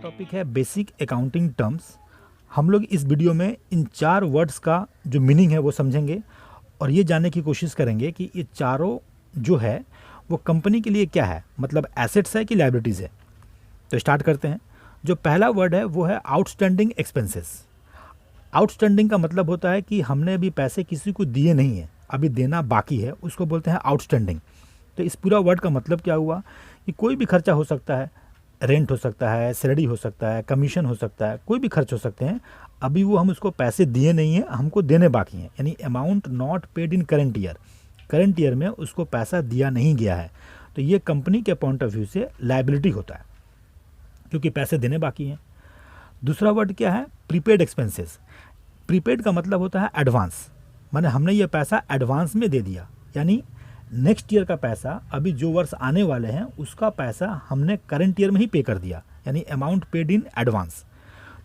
Topic है basic accounting terms. हम लोग इस वीडियो में इन 4 वर्ड्स का जो मीनिंग है वो समझेंगे और ये जानने की कोशिश करेंगे कि ये चारों जो है वो कंपनी के लिए क्या है, मतलब एसेट्स है कि लायबिलिटीज़ है। तो स्टार्ट करते हैं। जो पहला वर्ड है वो है आउटस्टैंडिंग एक्सपेंसेस। आउटस्टैंडिंग का मतलब होता है कि हमने अभी पैसे किसी को दिए नहीं है, अभी देना बाकी है, उसको बोलते हैं आउटस्टैंडिंग। तो इस पूरा वर्ड का मतलब क्या हुआ कि कोई भी खर्चा हो सकता है, रेंट हो सकता है, सैलरी हो सकता है, कमीशन हो सकता है, कोई भी खर्च हो सकते हैं, अभी वो हम उसको पैसे दिए नहीं हैं, हमको देने बाकी हैं, यानी amount not paid in current year. Current year में उसको पैसा दिया नहीं गया है, तो ये कंपनी के पॉइंट ऑफ व्यू से लायबिलिटी होता है क्योंकि पैसे देने बाकी हैं। दूसरा वर्ड क्या है? Prepaid expenses. प्रीपेड का मतलब होता है एडवांस, माने हमने ये पैसा एडवांस में दे दिया, यानी नेक्स्ट ईयर का पैसा, अभी जो वर्ष आने वाले हैं उसका पैसा हमने करंट ईयर में ही पे कर दिया, यानी अमाउंट पेड इन एडवांस।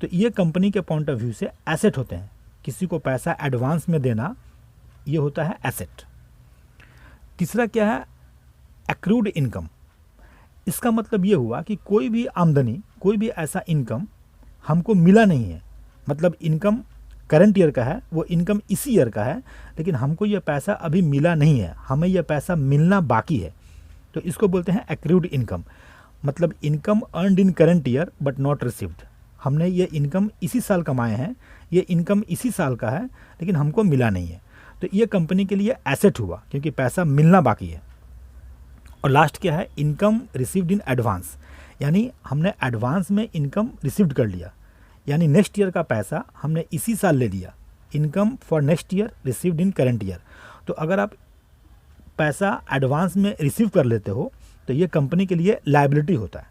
तो ये कंपनी के पॉइंट ऑफ व्यू से एसेट होते हैं। किसी को पैसा एडवांस में देना, ये होता है एसेट। तीसरा क्या है? Accrued income. इसका मतलब ये हुआ कि कोई भी आमदनी, कोई भी ऐसा इनकम हमको मिला नहीं है, मतलब इनकम करंट ईयर का है, वो इनकम इसी ईयर का है, लेकिन हमको ये पैसा अभी मिला नहीं है, हमें ये पैसा मिलना बाकी है, तो इसको बोलते हैं एक्रूड इनकम। मतलब income earned in current year but not received. हमने ये इनकम इसी साल कमाए हैं, ये इनकम इसी साल का है, लेकिन हमको मिला नहीं है, तो ये कंपनी के लिए एसेट हुआ क्योंकि पैसा मिलना बाकी है। और लास्ट क्या है? इनकम रिसीव्ड इन एडवांस, यानी हमने एडवांस में इनकम रिसीव्ड कर लिया, यानी नेक्स्ट ईयर का पैसा हमने इसी साल ले लिया। Income for next year received in current year. तो अगर आप पैसा एडवांस में रिसीव कर लेते हो तो ये कंपनी के लिए लायबिलिटी होता है।